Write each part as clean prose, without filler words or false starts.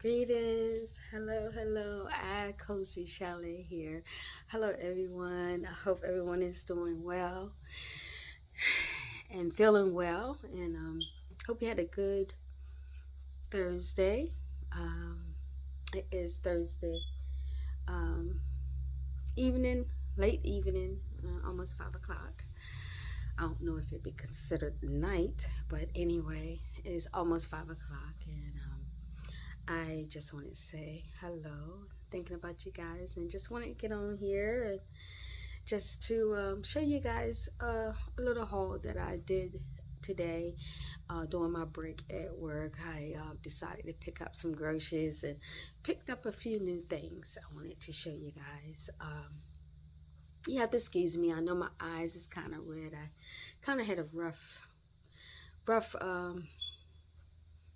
Greetings. Hello. Cozy Chalet here. Hello, everyone. I hope everyone is doing well and feeling well. And hope you had a good Thursday. Um, it is Thursday um, evening, late evening, almost 5 o'clock. I don't know if it'd be considered night, but anyway, it is almost 5 o'clock, and I just wanted to say hello, thinking about you guys, and just wanted to get on here and just to show you guys a little haul that I did today during my break at work. I decided to pick up some groceries and picked up a few new things I wanted to show you guys. You have to excuse me. I know my eyes is kind of red. I kind of had a rough.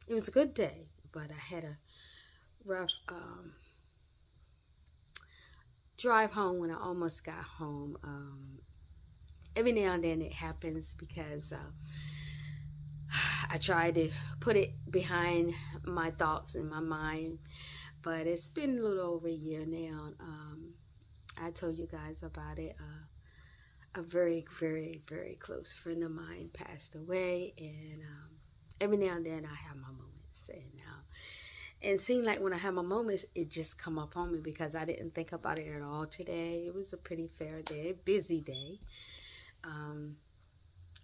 It was a good day, but I had a rough drive home when I almost got home. Every now and then it happens because I try to put it behind my thoughts in my mind, but it's been a little over a year now. I told you guys about it. A very close friend of mine passed away, and every now and then I have my moments, and it seemed like when I have my moments, it just come up on me because I didn't think about it at all today. It was a pretty fair day, busy day, um,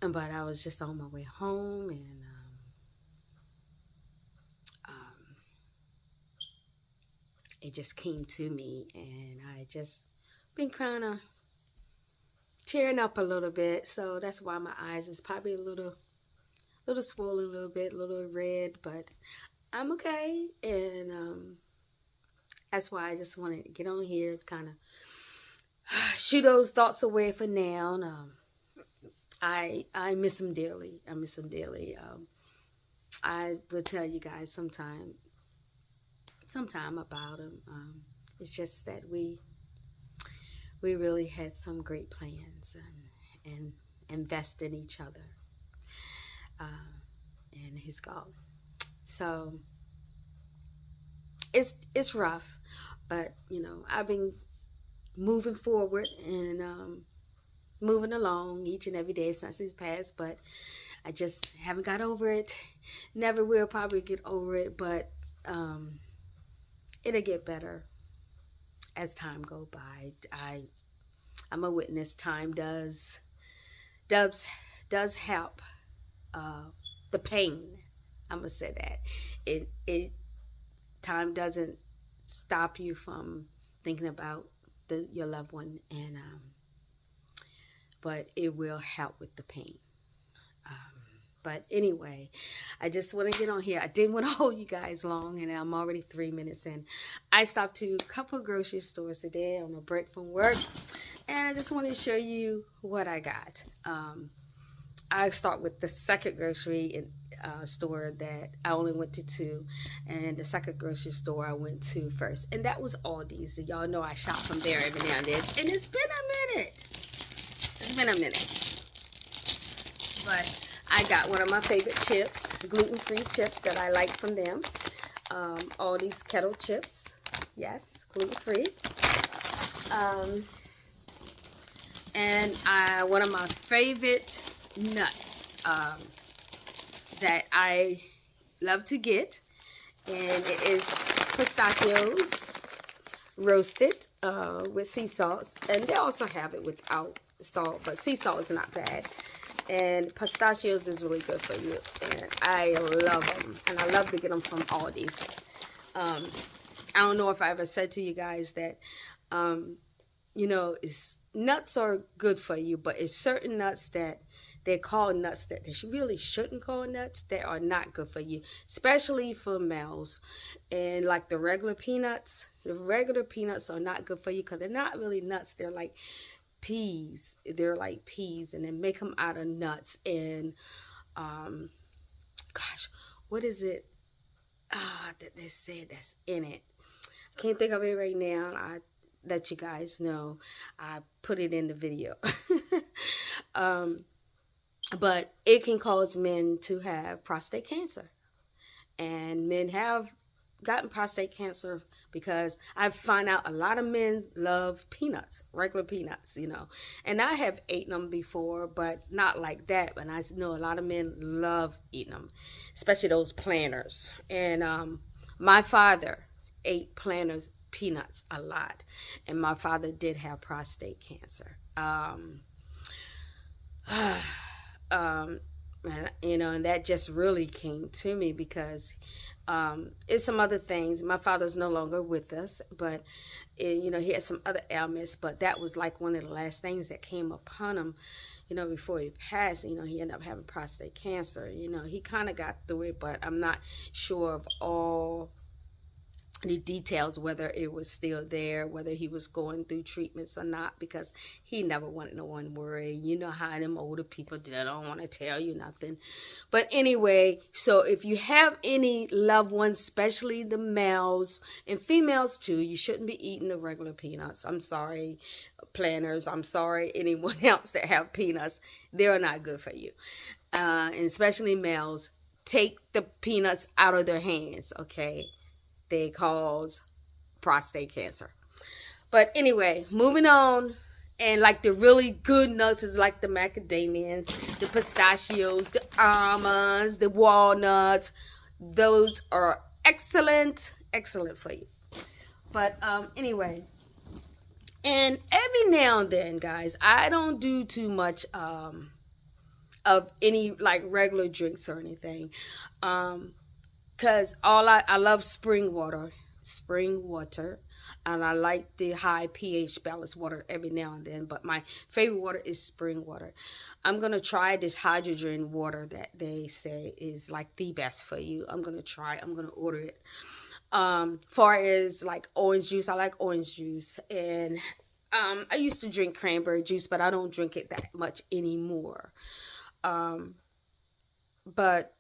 but I was just on my way home, and um, it just came to me, and I just been kind of tearing up a little bit. So that's why my eyes is probably a little swollen, a little bit, a little red, but I'm okay, and that's why I just wanted to get on here, kind of shoo those thoughts away for now. I miss him dearly. I miss him dearly. I will tell you guys sometime about him. It's just that we really had some great plans and invest in each other. And he's gone. So it's rough, but I've been moving forward and moving along each and every day since he's passed, but I just haven't got over it. Never will probably get over it, but it'll get better as time go by. I'm a witness. Time does does help the pain. I'm gonna say that it time doesn't stop you from thinking about your loved one, and but it will help with the pain. Um, but anyway, I just want to get on here. I didn't want to hold you guys long, and I'm already 3 minutes in. I stopped to a couple of grocery stores today on a break from work, and I just want to show you what I got. I start with the second grocery store that I only went to two, and the second grocery store I went to first, and that was Aldi's. Y'all know I shop from there every now and then, and it's been a minute. It's been a minute, but I got one of my favorite chips, gluten-free chips that I like from them. Aldi's kettle chips, yes, gluten-free. Um, and one of my favorite nuts that I love to get, and it is pistachios roasted with sea salt, and they also have it without salt, but sea salt is not bad, and pistachios is really good for you, and I love them, and I love to get them from Aldi's. I don't know if I ever said to you guys that nuts are good for you, but it's certain nuts that they call nuts that they really shouldn't call nuts. They are not good for you, especially for males. And like the regular peanuts are not good for you because they're not really nuts. They're like peas. And they make them out of nuts. And gosh, what is it that they said that's in it? I can't think of it right now. I let you guys know. I put it in the video. But it can cause men to have prostate cancer. And men have gotten prostate cancer because I find out a lot of men love peanuts, regular peanuts, you know. And I have eaten them before, but not like that. And I know a lot of men love eating them, especially those planters. And my father ate planters, peanuts a lot. And my father did have prostate cancer. And, you know, and that just really came to me because it's some other things. My father's no longer with us, but you know, he had some other ailments, but that was like one of the last things that came upon him, you know, before he passed. You know, he ended up having prostate cancer. You know, he kind of got through it, but I'm not sure of all the details, whether it was still there, whether he was going through treatments or not, because he never wanted no one worry. You know how them older people do, they don't want to tell you nothing. But anyway, so if you have any loved ones, especially the males and females too, you shouldn't be eating the regular peanuts. I'm sorry, planters. I'm sorry, anyone else that have peanuts. They're not good for you. And especially males, take the peanuts out of their hands, okay? They cause prostate cancer. But anyway, moving on. And like the really good nuts is like the macadamias, the pistachios, the almonds, the walnuts. Those are excellent for you. But anyway, and every now and then, guys, I don't do too much of any like regular drinks or anything. Because I love spring water, and I like the high pH balanced water every now and then, but my favorite water is spring water. I'm going to try this hydrogen water that they say is like the best for you. I'm going to try it. I'm going to order it. Far as like orange juice, I like orange juice, and I used to drink cranberry juice, but I don't drink it that much anymore. But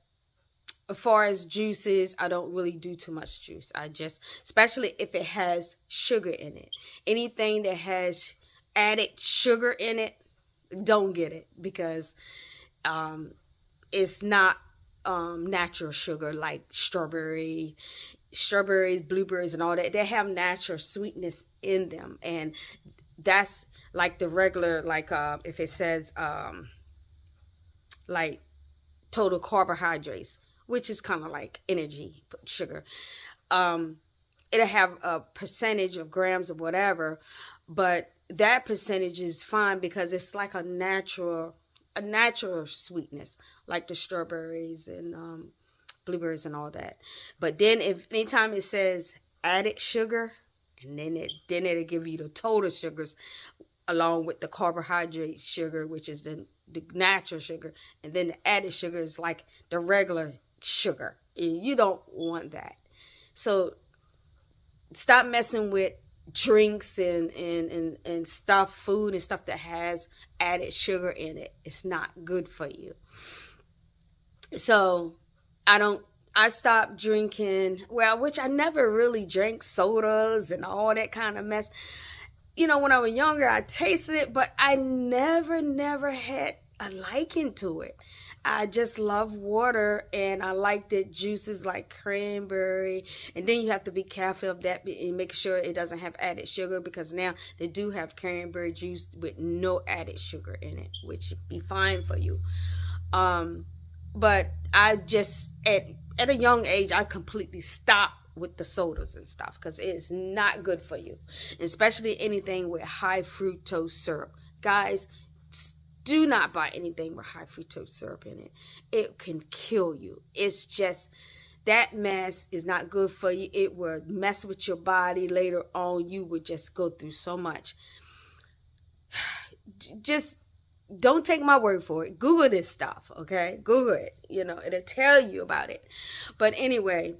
as far as juices, I don't really do too much juice. I just, especially if it has sugar in it. Anything that has added sugar in it, don't get it, because it's not natural sugar like strawberries, blueberries, and all that. They have natural sweetness in them, and that's like the regular, like if it says like total carbohydrates, which is kind of like energy sugar. It'll have a percentage of grams of whatever, but that percentage is fine because it's like a natural sweetness, like the strawberries and blueberries and all that. But then if anytime it says added sugar, and then it'll give you the total sugars along with the carbohydrate sugar, which is the natural sugar, and then the added sugar is like the regular sugar. You don't want that. So stop messing with drinks and stuff, food and stuff that has added sugar in it. It's not good for you. So I stopped drinking, well, which I never really drank sodas and all that kind of mess. You know, when I was younger, I tasted it, but I never had a liking to it. I just love water, and I liked it juices like cranberry. And then you have to be careful of that and make sure it doesn't have added sugar, because now they do have cranberry juice with no added sugar in it, which should be fine for you. But I just, at a young age, I completely stopped with the sodas and stuff because it's not good for you, especially anything with high fructose syrup. Guys, do not buy anything with high fructose syrup in it. It can kill you. It's just, that mess is not good for you. It will mess with your body later on. You would just go through so much. Just don't take my word for it. Google this stuff, okay? Google it. You know, it'll tell you about it. But anyway,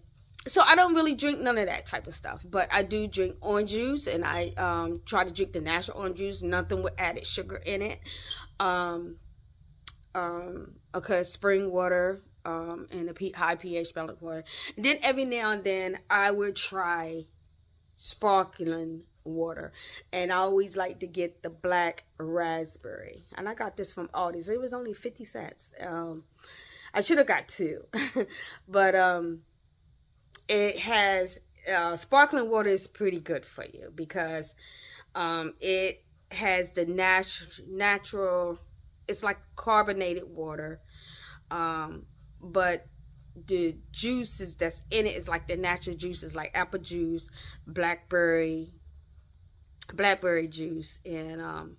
so I don't really drink none of that type of stuff, but I do drink orange juice, and I try to drink the natural orange juice, nothing with added sugar in it. Okay, spring water, and the high pH balanced water. And then every now and then I would try sparkling water, and I always like to get the black raspberry, and I got this from Aldi's. It was only 50 cents. I should have got two, but it has sparkling water is pretty good for you because it has the natural. It's like carbonated water, but the juices that's in it is like the natural juices, like apple juice, blackberry juice, and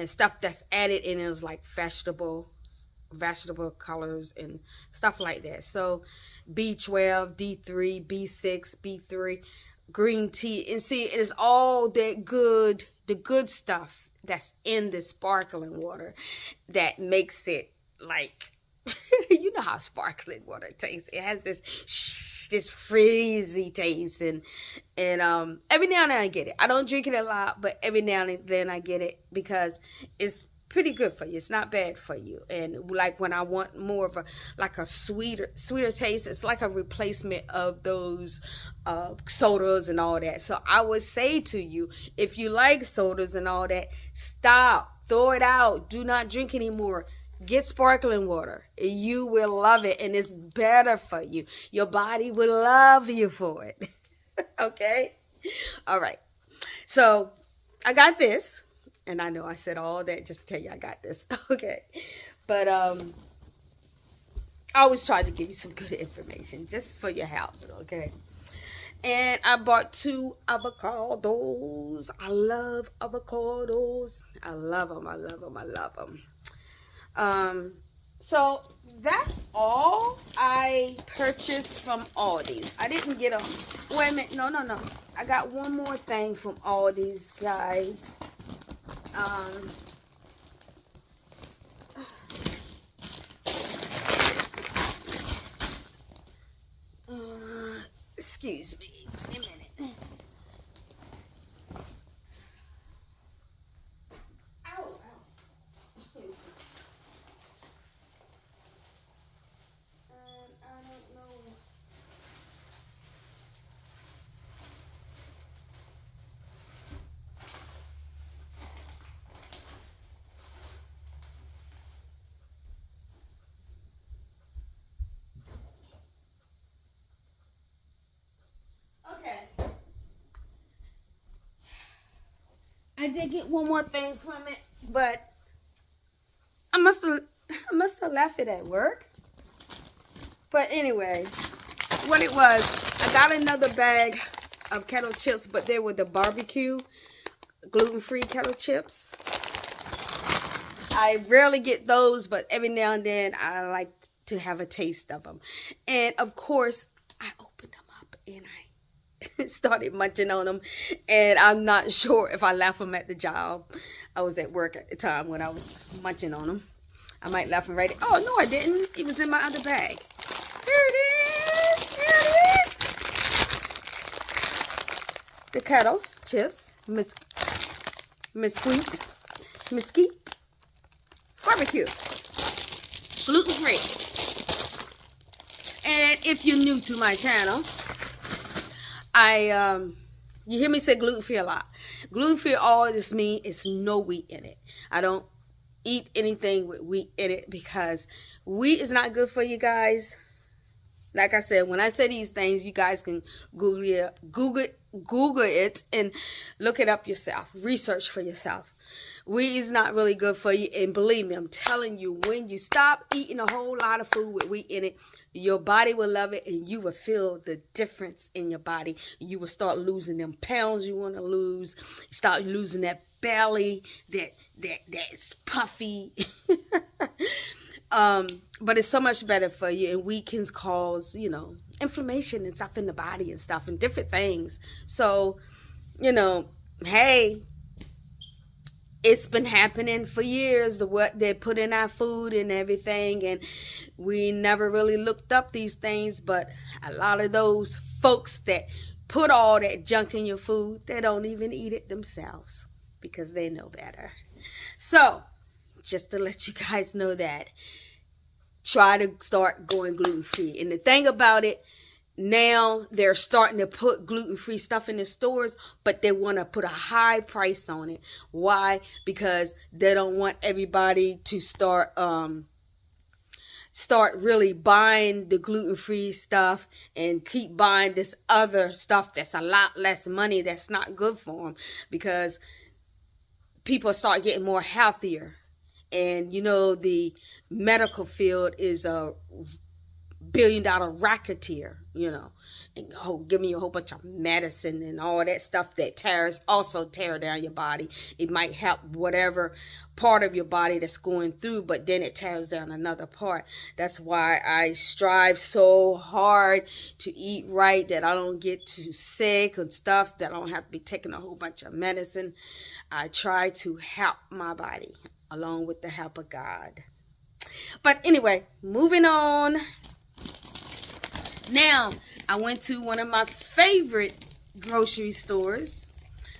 stuff that's added in it is like vegetable colors and stuff like that. So B12, D3, B6, B3, green tea, and see, it is all that good, the good stuff that's in the sparkling water that makes it like you know how sparkling water tastes. It has this frizzy taste, and every now and then I get it. I don't drink it a lot, but every now and then I get it because it's pretty good for you. It's not bad for you. And like when I want more of a sweeter taste, it's like a replacement of those sodas and all that. So I would say to you, if you like sodas and all that, stop, throw it out, do not drink anymore. Get sparkling water. You will love it, and it's better for you. Your body will love you for it. Okay? All right. So I got this, and I know I said all that just to tell you I got this. Okay. But I always try to give you some good information just for your health. Okay. And I bought 2 avocados. I love avocados. I love them. I love them. I love them. So that's all I purchased from Aldi's. I didn't get wait a minute, no. I got one more thing from Aldi's, guys. Excuse me, a minute. I did get one more thing from it, but I must have left it at work. But anyway, what it was, I got another bag of kettle chips, but they were the barbecue gluten-free kettle chips. I rarely get those, but every now and then I like to have a taste of them. And of course, I opened them up and I started munching on them, and I'm not sure if I left them at the job. I was at work at the time when I was munching on them. I might left them right. Oh no, I didn't. It was in my other bag. Here it is. Here it is. The kettle chips, mesquite barbecue, gluten-free. And if you're new to my channel, you hear me say gluten-free a lot. Gluten-free, all this means is no wheat in it. I don't eat anything with wheat in it because wheat is not good for you guys. Like I said, when I say these things, you guys can Google it and look it up yourself. Research for yourself. Wheat is not really good for you. And believe me, I'm telling you, when you stop eating a whole lot of food with wheat in it, your body will love it, and you will feel the difference in your body. You will start losing them pounds you want to lose. Start losing that belly, that's puffy. But it's so much better for you, and wheat can cause, inflammation and stuff in the body and stuff and different things. So, hey, it's been happening for years, what they put in our food and everything, and we never really looked up these things. But a lot of those folks that put all that junk in your food, they don't even eat it themselves because they know better. So just to let you guys know that, try to start going gluten-free. And the thing about it, now they're starting to put gluten-free stuff in the stores, but they want to put a high price on it. Why? Because they don't want everybody to start start really buying the gluten-free stuff and keep buying this other stuff that's a lot less money, that's not good for them, because people start getting more healthier. And you know, the medical field is a billion-dollar racketeer, you know, and give me a whole bunch of medicine and all that stuff that tear down your body. It might help whatever part of your body that's going through, but then it tears down another part. That's why I strive so hard to eat right, that I don't get too sick and stuff, that I don't have to be taking a whole bunch of medicine. I try to help my body along with the help of God. But anyway, moving on. Now, I went to one of my favorite grocery stores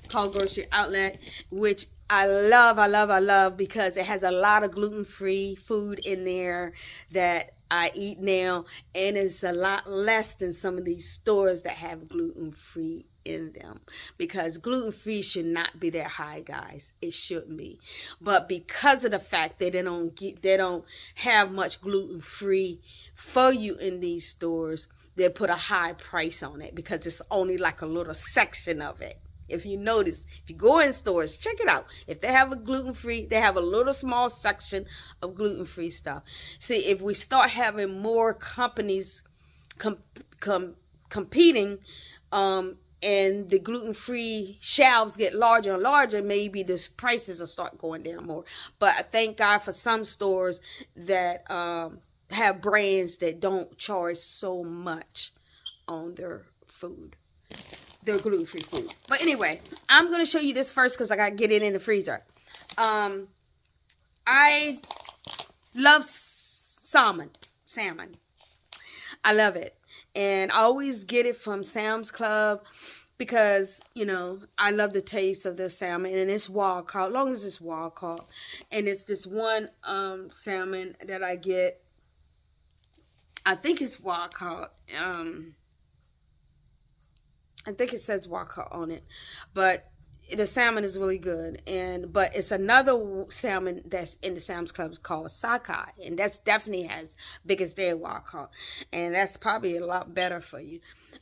called Grocery Outlet, which I love because it has a lot of gluten-free food in there that I eat now, and it's a lot less than some of these stores that have gluten-free in them, because gluten-free should not be that high, guys. It shouldn't be. But because of the fact that they don't have much gluten-free for you in these stores, they put a high price on it because it's only like a little section of it. If you notice, if you go in stores, check it out. If they have a gluten-free, they have a little small section of gluten-free stuff. See, if we start having more companies competing, and the gluten-free shelves get larger and larger, maybe the prices will start going down more. But I thank God for some stores that have brands that don't charge so much on their food, their gluten-free food. But anyway, I'm going to show you this first because I got to get it in the freezer. I love salmon. I love it. And I always get it from Sam's Club because, you know, I love the taste of the salmon. And it's wild caught, as long as it's wild caught. And it's this one salmon that I get. I think it's wild caught. I think it says wild caught on it. But the salmon is really good. But it's another salmon that's in the Sam's Club called sockeye. And that's definitely has biggest day wild caught. And that's probably a lot better for you.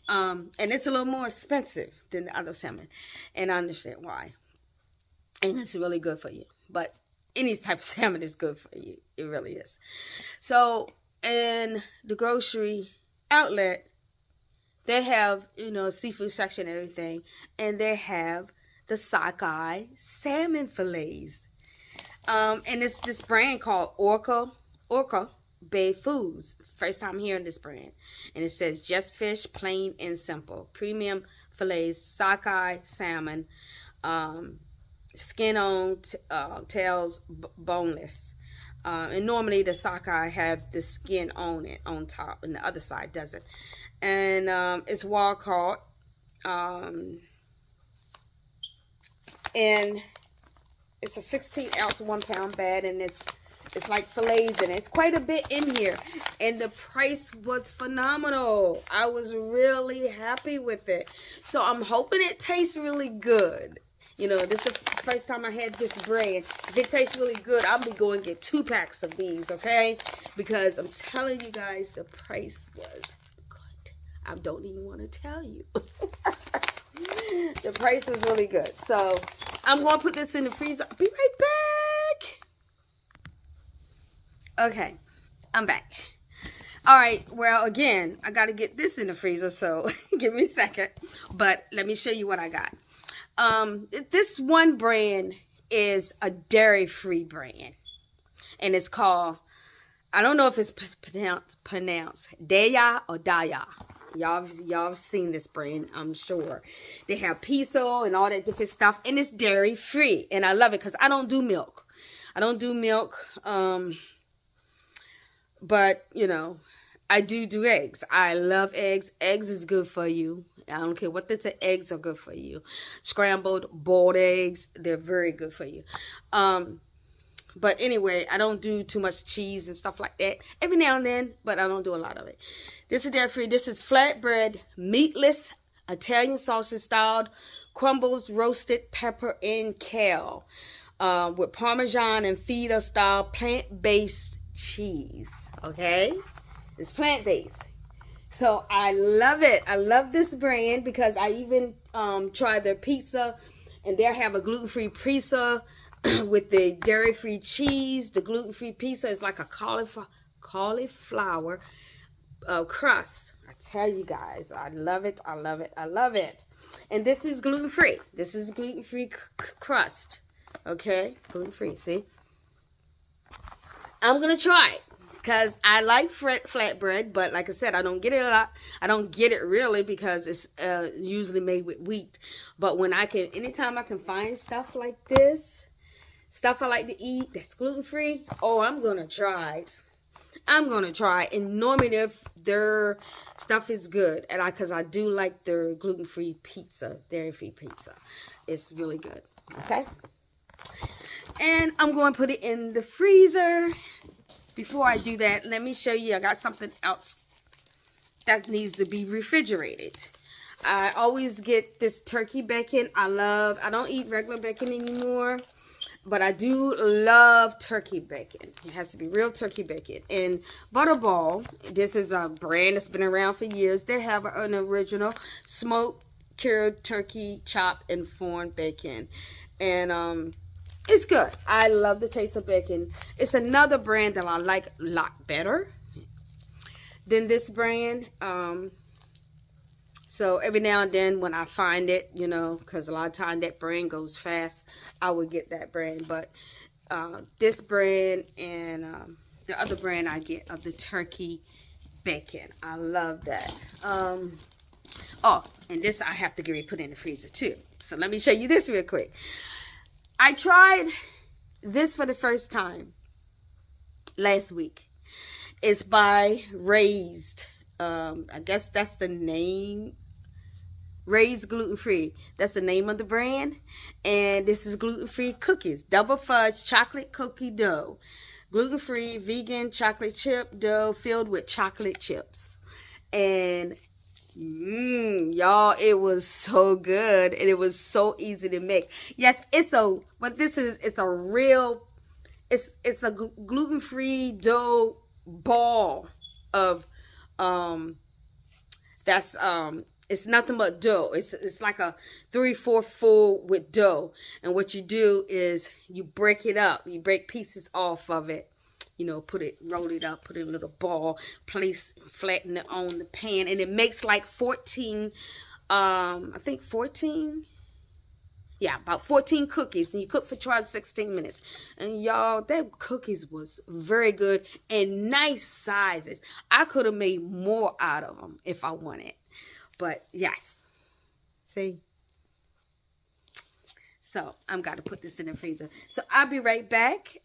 And it's a little more expensive than the other salmon. And I understand why. And it's really good for you. But any type of salmon is good for you. It really is. So in the Grocery Outlet, they have, you know, seafood section and everything. And they have the sockeye salmon fillets. And it's this brand called Orca Bay Foods. First time hearing this brand. And it says just fish, plain and simple. Premium fillets, sockeye salmon, skin on, tails boneless. And normally the sockeye have the skin on it, on top, and the other side doesn't. And it's wild caught. And it's a 16-ounce, 1-pound bag, and it's like fillets in it. It's quite a bit in here, and the price was phenomenal. I was really happy with it, so I'm hoping it tastes really good. You know, this is the first time I had this brand. If it tastes really good, I'll be going to get 2 packs of these, okay? Because I'm telling you guys, the price was good. I don't even want to tell you. The price was really good. So I'm going to put this in the freezer. I'll be right back. Okay, I'm back. All right, well, again, I got to get this in the freezer, so give me a second. But let me show you what I got. This one brand is a dairy-free brand. And it's called, I don't know if it's pronounced Daya or Daya. Y'all have seen this brand, I'm sure. They have piso and all that different stuff. And it's dairy free. And I love it because I don't do milk. I don't do milk. But, you know, I do eggs. I love eggs. Eggs is good for you. I don't care what the eggs are good for you. Scrambled, boiled eggs, they're very good for you. But anyway, I don't do too much cheese and stuff like that. Every now and then, but I don't do a lot of it. This is dairy free. This is flatbread, meatless, Italian sausage styled, crumbles, roasted pepper and kale, with Parmesan and feta style plant-based cheese. Okay, it's plant-based. So I love it. I love this brand because I even tried their pizza, and they have a gluten-free pizza with the dairy-free cheese. The gluten-free pizza is like a cauliflower crust. I tell you guys, I love it. I love it. I love it. And this is gluten-free. This is gluten-free crust. Okay, gluten-free. See, I'm gonna try it because I like flatbread, but like I said, I don't get it a lot. I don't get it really because it's usually made with wheat. But when I can, anytime I can find stuff like this, stuff I like to eat that's gluten-free, oh, I'm gonna try it. I'm gonna try. And normally their stuff is good, and because I do like their gluten-free pizza, dairy-free pizza. It's really good. Okay, and I'm going to put it in the freezer. Before I do that, let me show you. I got something else that needs to be refrigerated. I always get this turkey bacon. I don't eat regular bacon anymore, but I do love turkey bacon. It has to be real turkey bacon. And Butterball, this is a brand that's been around for years. They have an original smoked cured turkey chopped and foreign bacon. And it's good. I love the taste of bacon. It's another brand that I like a lot better than this brand. So every now and then when I find it, you know, because a lot of time that brand goes fast, I would get that brand. But this brand and the other brand I get of the turkey bacon, I love that. Oh, and this I have to get ready to put in the freezer too. So let me show you this real quick. I tried this for the first time last week. It's by Raised. I guess that's the name. Raised Gluten Free. That's the name of the brand. And this is gluten-free cookies. Double fudge chocolate cookie dough. Gluten-free vegan chocolate chip dough filled with chocolate chips. And y'all, it was so good, and it was so easy to make. Yes, it's a gluten-free dough ball of it's nothing but dough. It's like a 3/4 full with dough, and what you do is you break it up. You break pieces off of it. You know, roll it up, put it in a little ball, flatten it on the pan, and it makes like 14, I think 14, yeah, about 14 cookies, and you cook for 12 to 16 minutes. And y'all, that cookies was very good and nice sizes. I could have made more out of them if I wanted, but yes, see. So I'm got to put this in the freezer. So I'll be right back.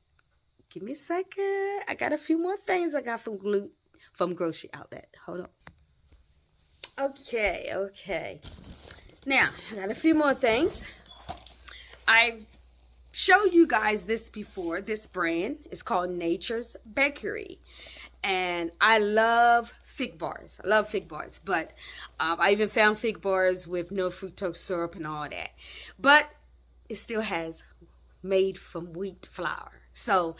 Give me a second. I got a few more things I got from Grocery Outlet. Hold on. Okay. Now, I got a few more things. I've showed you guys this before. This brand is called Nature's Bakery. And I love fig bars. I love fig bars. But I even found fig bars with no fructose syrup and all that. But it still has made from wheat flour. So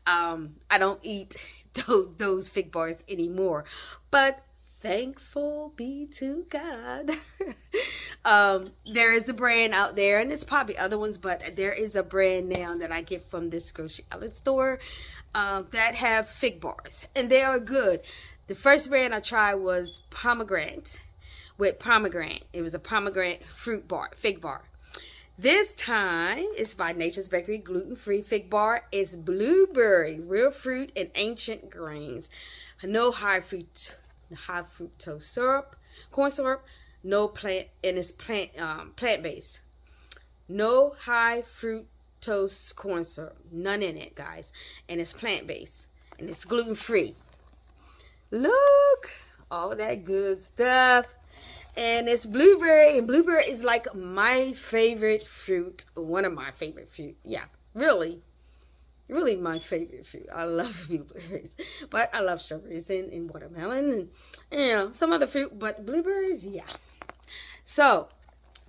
I don't eat those fig bars anymore, but thankful be to God. There is a brand out there, and there's probably other ones, but there is a brand now that I get from this Grocery Outlet store that have fig bars, and they are good. The first brand I tried was pomegranate with pomegranate. It was a pomegranate fig bar. This time, it's by Nature's Bakery, gluten-free fig bar. It's blueberry, real fruit, and ancient grains. No high fructose syrup, corn syrup, no plant, and it's plant-based. No high fructose corn syrup, none in it, guys. And it's plant-based, and it's gluten-free. Look, all that good stuff. And it's blueberry, and blueberry is like my favorite fruit. One of my favorite fruit. Yeah, really my favorite fruit. I love blueberries, but I love strawberries and watermelon and some other fruit, but blueberries, yeah. So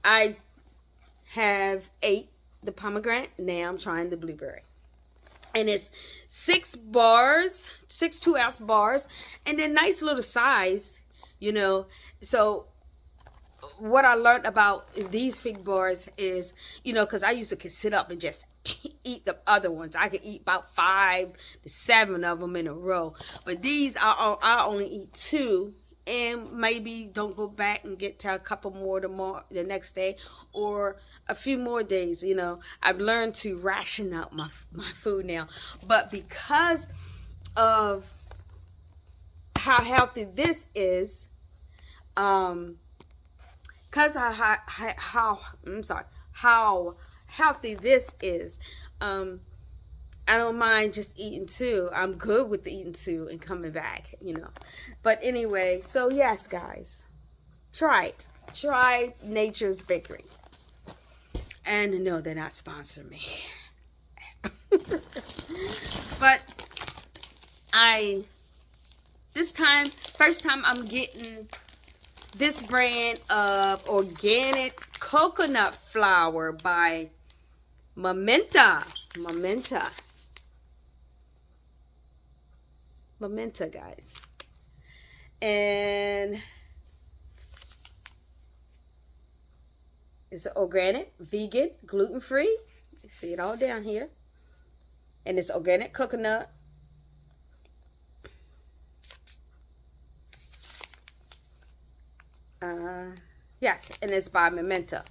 I have ate the pomegranate. Now I'm trying the blueberry. And it's 6 2-ounce bars, and then nice little size, you know. So what I learned about these fig bars is, you know, because I used to sit up and just eat the other ones. I could eat about 5 to 7 of them in a row, but these I only eat 2, and maybe don't go back and get to a couple more the next day, or a few more days. You know, I've learned to ration out my food now, but because of how healthy this is, because how healthy this is, I don't mind just eating 2. I'm good with eating 2 and coming back, you know. But anyway, so yes, guys, try it. Try Nature's Bakery. And no, they're not sponsoring me. But first time I'm getting this brand of organic coconut flour by Momenta, guys. And it's organic, vegan, gluten-free. You see it all down here. And it's organic coconut. Yes, and it's by Momenta.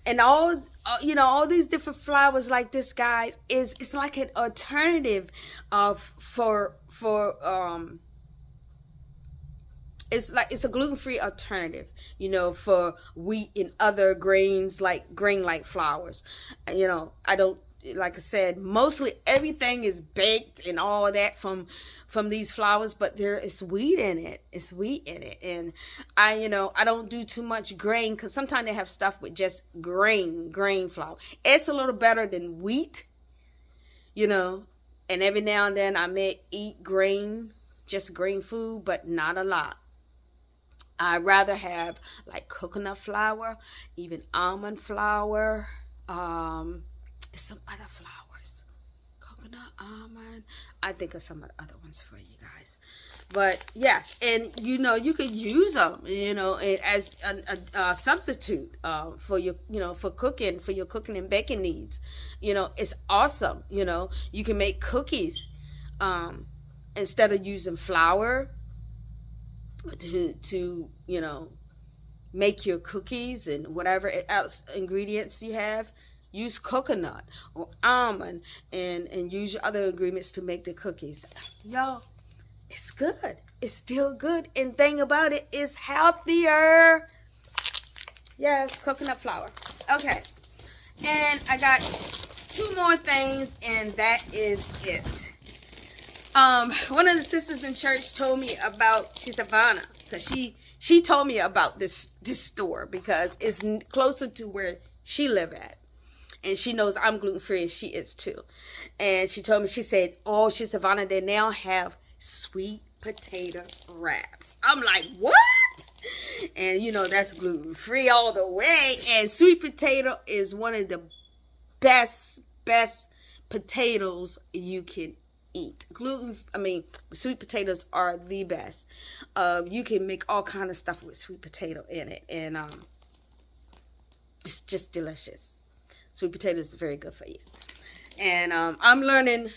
And all, you know, all these different flours like this, guys, it's like an alternative for it's a gluten-free alternative, you know, for wheat and other grains, like grain-like flours. You know, I don't, like I said, mostly everything is baked and all that from these flours, but there is wheat in it. It's wheat in it. And I don't do too much grain, because sometimes they have stuff with just grain flour. It's a little better than wheat, you know, and every now and then I may eat grain, just grain food, but not a lot. I'd rather have like coconut flour, even almond flour, some other flours, coconut, almond. I think of some of the other ones for you guys. But yes, and you know, you could use them, you know, as a substitute for your, you know, for your cooking and baking needs. You know, it's awesome. You know, you can make cookies instead of using flour to you know, make your cookies and whatever else ingredients you have. Use coconut or almond and use your other ingredients to make the cookies. Y'all, it's good. It's still good. And thing about it, it's healthier. Yes, coconut flour. Okay. And I got 2 more things, and that is it. One of the sisters in church told me about, she's Savannah, because she told me about this store because it's closer to where she live at. And she knows I'm gluten-free, and she is too. And she told me, she said, oh, she's Savannah, they now have sweet potato wraps. I'm like, what? And you know, that's gluten-free all the way. And sweet potato is one of the best potatoes you can eat. Sweet potatoes are the best. You can make all kind of stuff with sweet potato in it. And it's just delicious. Sweet potatoes are very good for you. And I'm learning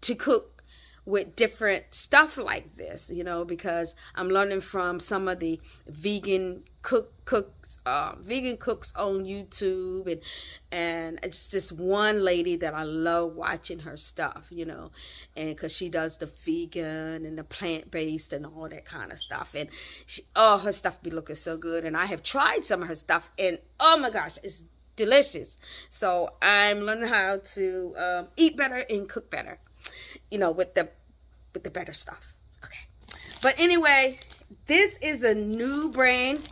to cook with different stuff like this, you know, because I'm learning from some of the vegan cooks on YouTube, and it's this one lady that I love watching her stuff, you know, and because she does the vegan and the plant-based and all that kind of stuff, and her stuff be looking so good. And I have tried some of her stuff, and oh my gosh, it's delicious. So I'm learning how to eat better and cook better, you know, with the better stuff. Okay, but anyway, this is a new brand.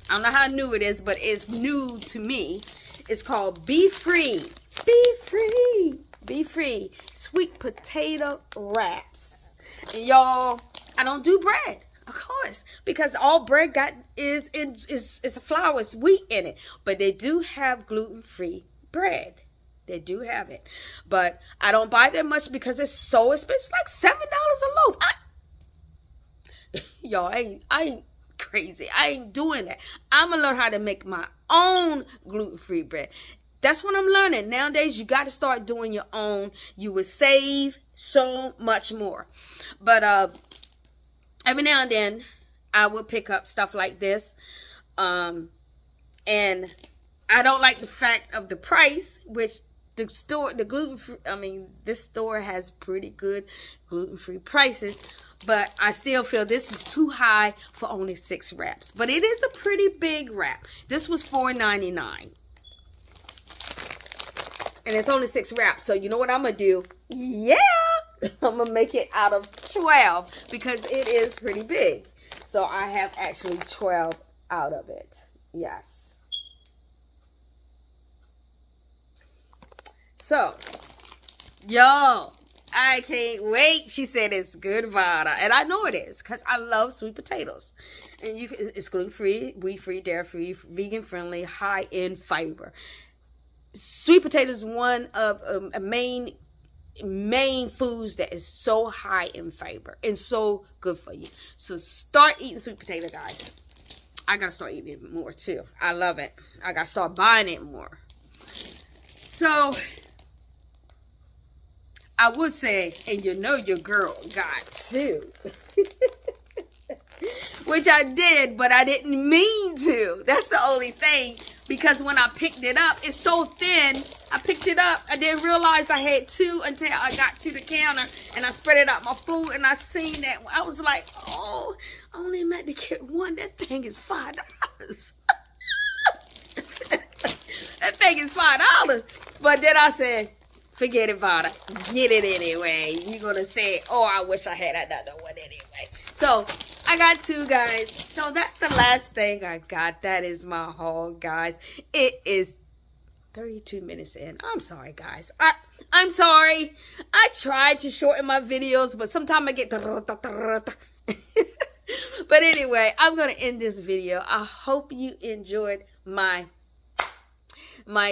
I don't know how new it is, but it's new to me. It's called Be Free sweet potato wraps. And y'all, I don't do bread, of course, because all bread got is a flour, it's wheat in it. But they do have gluten-free bread. They do have it. But I don't buy that much because it's so expensive. It's like $7 a loaf. Y'all, I ain't crazy. I ain't doing that. I'm going to learn how to make my own gluten-free bread. That's what I'm learning. Nowadays, you got to start doing your own. You will save so much more. But every now and then, I will pick up stuff like this. And I don't like the fact of the price, which this store has pretty good gluten-free prices. But I still feel this is too high for only 6 wraps. But it is a pretty big wrap. This was $4.99. And it's only 6 wraps. So you know what I'm going to do? Yeah! I'm going to make it out of 12 because it is pretty big. So I have actually 12 out of it. Yes. So, y'all, I can't wait. She said it's good, Vada. And I know it is because I love sweet potatoes. And it's gluten-free, wheat-free, dairy-free, vegan-friendly, high in fiber. Sweet potatoes is one of a main foods that is so high in fiber and so good for you. So start eating sweet potato, guys. I gotta start eating it more too. I love it. I gotta start buying it more. So I would say, and you know your girl got 2. Which I did, but I didn't mean to. That's the only thing. Because when I picked it up, it's so thin. I picked it up. I didn't realize I had 2 until I got to the counter. And I spread it out my food. And I seen that. I was like, oh, I only meant to get 1. That thing is $5. That thing is $5. But then I said, forget it, Vada. Get it anyway. You're going to say, oh, I wish I had another one anyway. So I got 2, guys. So that's the last thing I got. That is my haul, guys. It is 32 minutes in. I'm sorry, guys. I'm sorry. I tried to shorten my videos, but sometimes I get but anyway, I'm going to end this video. I hope you enjoyed my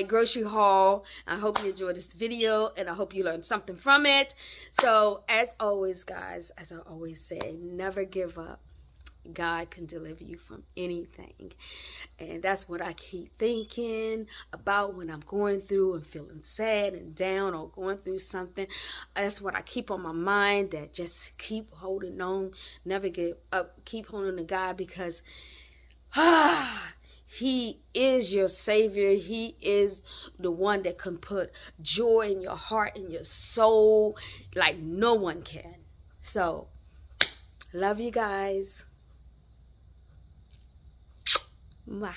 grocery haul. I hope you enjoyed this video and I hope you learned something from it. So as always, guys, as I always say, never give up. God can deliver you from anything. And that's what I keep thinking about when I'm going through and feeling sad and down or going through something. That's what I keep on my mind, that just keep holding on, never give up, keep holding to God, because He is your Savior. He is the one that can put joy in your heart and your soul like no one can. So, love you guys. Mwah.